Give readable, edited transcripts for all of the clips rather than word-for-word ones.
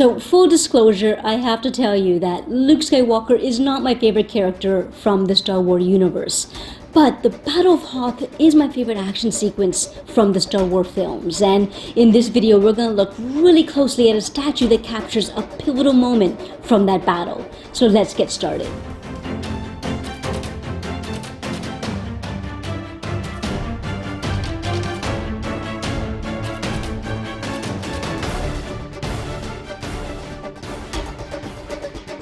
So, full disclosure, I have to tell you that Luke Skywalker is not my favorite character from the Star Wars universe. But the Battle of Hoth is my favorite action sequence from the Star Wars films. And in this video, we're going to look really closely at a statue that captures a pivotal moment from that battle. So let's get started.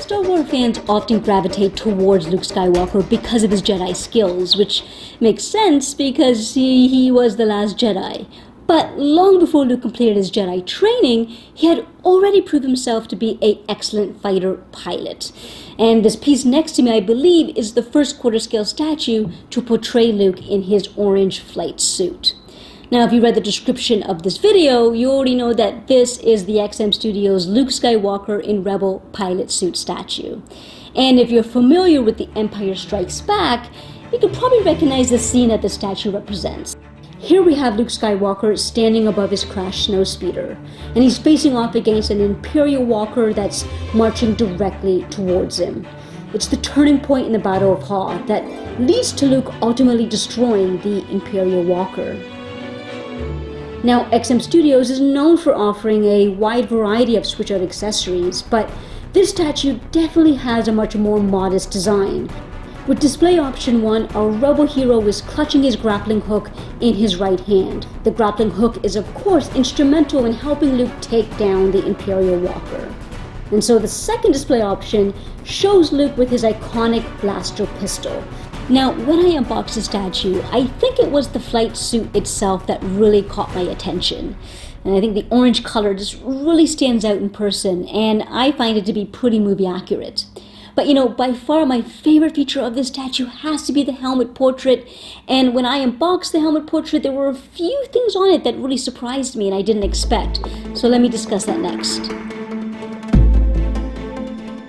Star Wars fans often gravitate towards Luke Skywalker because of his Jedi skills, which makes sense because he was the last Jedi. But long before Luke completed his Jedi training, he had already proved himself to be an excellent fighter pilot. And this piece next to me, I believe, is the first quarter-scale statue to portray Luke in his orange flight suit. Now, if you read the description of this video, you already know that this is the XM Studios Luke Skywalker in Rebel pilot suit statue. And if you're familiar with The Empire Strikes Back, you could probably recognize the scene that the statue represents. Here we have Luke Skywalker standing above his crashed snowspeeder, and he's facing off against an Imperial walker that's marching directly towards him. It's the turning point in the Battle of Hoth that leads to Luke ultimately destroying the Imperial walker. Now, XM Studios is known for offering a wide variety of switch-out accessories, but this statue definitely has a much more modest design. With display option 1, our Rebel hero is clutching his grappling hook in his right hand. The grappling hook is of course instrumental in helping Luke take down the Imperial walker. And so the second display option shows Luke with his iconic blaster pistol. Now, when I unboxed the statue, I think it was the flight suit itself that really caught my attention. And I think the orange color just really stands out in person, and I find it to be pretty movie accurate. But by far my favorite feature of this statue has to be the helmet portrait. And when I unboxed the helmet portrait, there were a few things on it that really surprised me and I didn't expect. So let me discuss that next.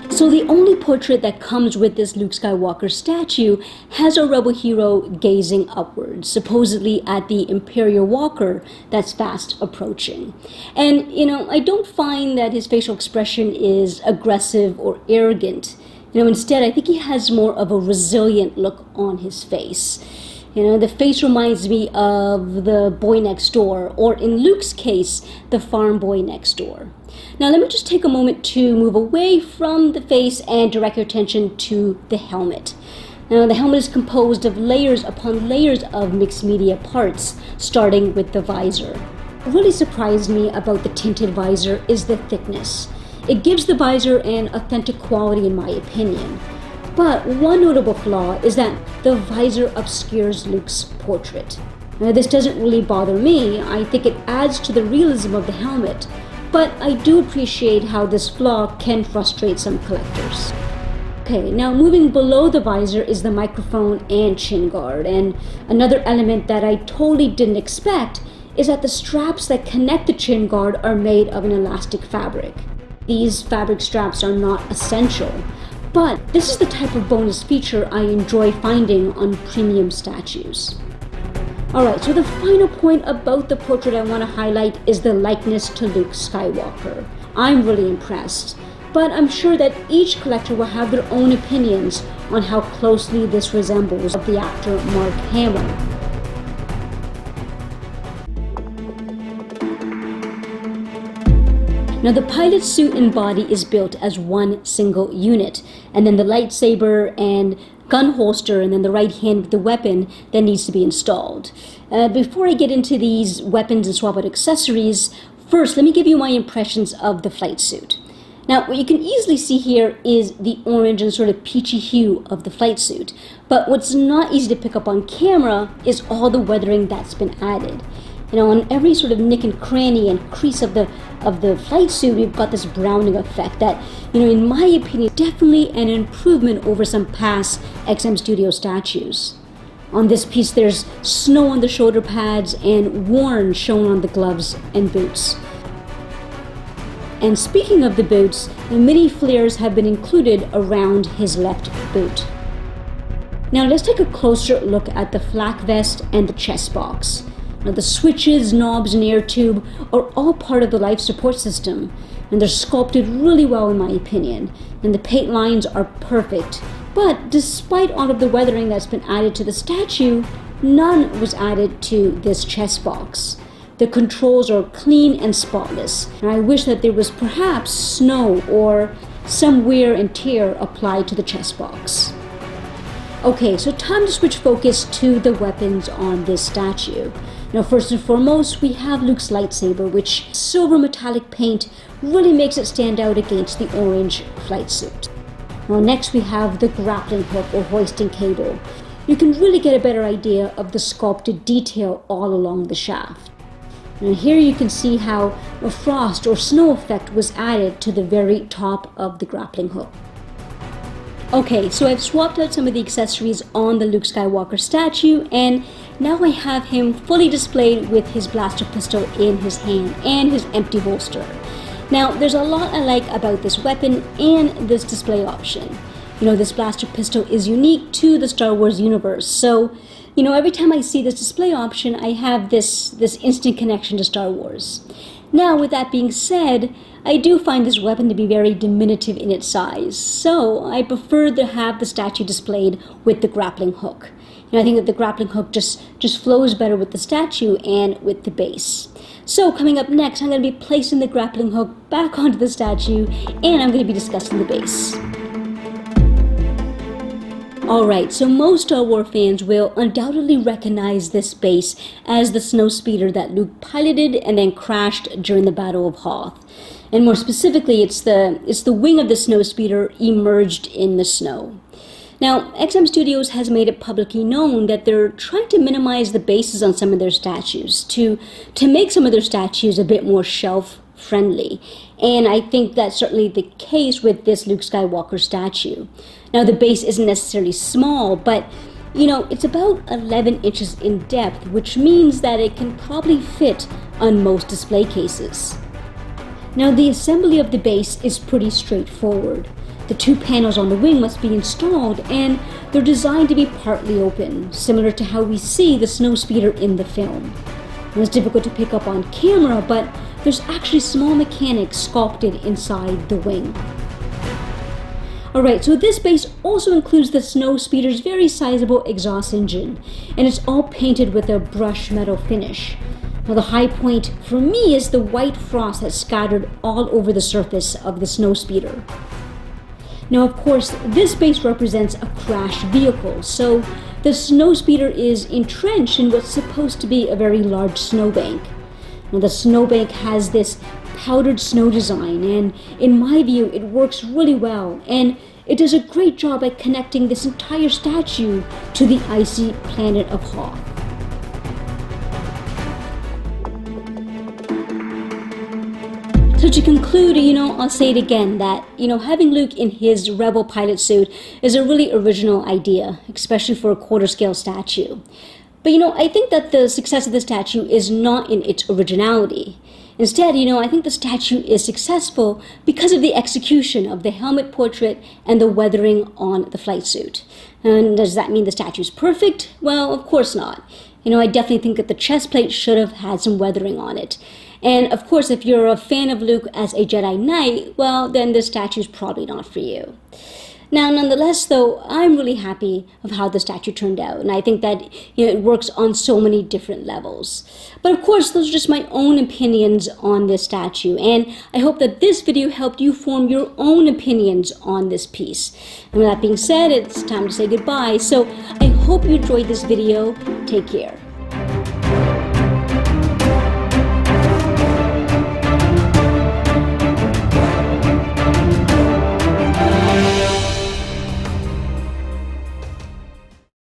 So the only portrait that comes with this Luke Skywalker statue has a Rebel hero gazing upwards, supposedly at the Imperial walker that's fast approaching. And I don't find that his facial expression is aggressive or arrogant. Instead, I think he has more of a resilient look on his face. The face reminds me of the boy next door, or in Luke's case, the farm boy next door. Now let me just take a moment to move away from the face and direct your attention to the helmet. Now the helmet is composed of layers upon layers of mixed media parts, starting with the visor. What really surprised me about the tinted visor is the thickness. It gives the visor an authentic quality in my opinion. But one notable flaw is that the visor obscures Luke's portrait. Now this doesn't really bother me. I think it adds to the realism of the helmet. But I do appreciate how this flaw can frustrate some collectors. Okay, now moving below the visor is the microphone and chin guard. And another element that I totally didn't expect is that the straps that connect the chin guard are made of an elastic fabric. These fabric straps are not essential, but this is the type of bonus feature I enjoy finding on premium statues. Alright, so the final point about the portrait I want to highlight is the likeness to Luke Skywalker. I'm really impressed, but I'm sure that each collector will have their own opinions on how closely this resembles the actor Mark Hamill. Now the pilot's suit and body is built as one single unit, and then the lightsaber and gun holster and then the right hand with the weapon that needs to be installed. Before I get into these weapons and swap out accessories, first let me give you my impressions of the flight suit. Now what you can easily see here is the orange and sort of peachy hue of the flight suit, but what's not easy to pick up on camera is all the weathering that's been added. On every sort of nick and cranny and crease of the flight suit, we've got this browning effect that, in my opinion, definitely an improvement over some past XM Studio statues. On this piece, there's snow on the shoulder pads and worn shown on the gloves and boots. And speaking of the boots, the mini flares have been included around his left boot. Now let's take a closer look at the flak vest and the chest box. Now the switches, knobs, and air tube are all part of the life support system. and they're sculpted really well in my opinion, and the paint lines are perfect. But despite all of the weathering that's been added to the statue, none was added to this chest box. The controls are clean and spotless, and I wish that there was perhaps snow or some wear and tear applied to the chest box. Okay, so time to switch focus to the weapons on this statue. Now, first and foremost, we have Luke's lightsaber, which silver metallic paint really makes it stand out against the orange flight suit. Now, next we have the grappling hook or hoisting cable. You can really get a better idea of the sculpted detail all along the shaft. And here you can see how a frost or snow effect was added to the very top of the grappling hook. Okay, so I've swapped out some of the accessories on the Luke Skywalker statue, and now I have him fully displayed with his blaster pistol in his hand and his empty holster. Now, there's a lot I like about this weapon and this display option. This blaster pistol is unique to the Star Wars universe, so every time I see this display option, I have this instant connection to Star Wars. Now, with that being said, I do find this weapon to be very diminutive in its size, so I prefer to have the statue displayed with the grappling hook. I think that the grappling hook just flows better with the statue and with the base. So coming up next, I'm going to be placing the grappling hook back onto the statue, and I'm going to be discussing the base. Alright, so most Star Wars fans will undoubtedly recognize this base as the snowspeeder that Luke piloted and then crashed during the Battle of Hoth. And more specifically, it's the wing of the snowspeeder emerged in the snow. Now, XM Studios has made it publicly known that they're trying to minimize the bases on some of their statues to make some of their statues a bit more shelf-friendly. And I think that's certainly the case with this Luke Skywalker statue. Now, the base isn't necessarily small, but it's about 11 inches in depth, which means that it can probably fit on most display cases. Now, the assembly of the base is pretty straightforward. The two panels on the wing must be installed, and they're designed to be partly open, similar to how we see the snowspeeder in the film. It's difficult to pick up on camera, but there's actually small mechanics sculpted inside the wing. Alright, so this base also includes the snowspeeder's very sizable exhaust engine, and it's all painted with a brushed metal finish. Now, the high point for me is the white frost that's scattered all over the surface of the snowspeeder. Now, of course, this base represents a crashed vehicle, so the snowspeeder is entrenched in what's supposed to be a very large snowbank. Now, the snowbank has this powdered snow design, and in my view, it works really well, and it does a great job at connecting this entire statue to the icy planet of Hoth. So to conclude, I'll say it again that, having Luke in his Rebel pilot suit is a really original idea, especially for a quarter scale statue. But, I think that the success of the statue is not in its originality. Instead, I think the statue is successful because of the execution of the helmet portrait and the weathering on the flight suit. And does that mean the statue's perfect? Well, of course not. I definitely think that the chest plate should have had some weathering on it. And of course, if you're a fan of Luke as a Jedi Knight, well, then this statue's probably not for you. Now, nonetheless, though, I'm really happy of how the statue turned out, and I think that it works on so many different levels. But of course, those are just my own opinions on this statue, and I hope that this video helped you form your own opinions on this piece. And with that being said, it's time to say goodbye, so I hope you enjoyed this video. Take care.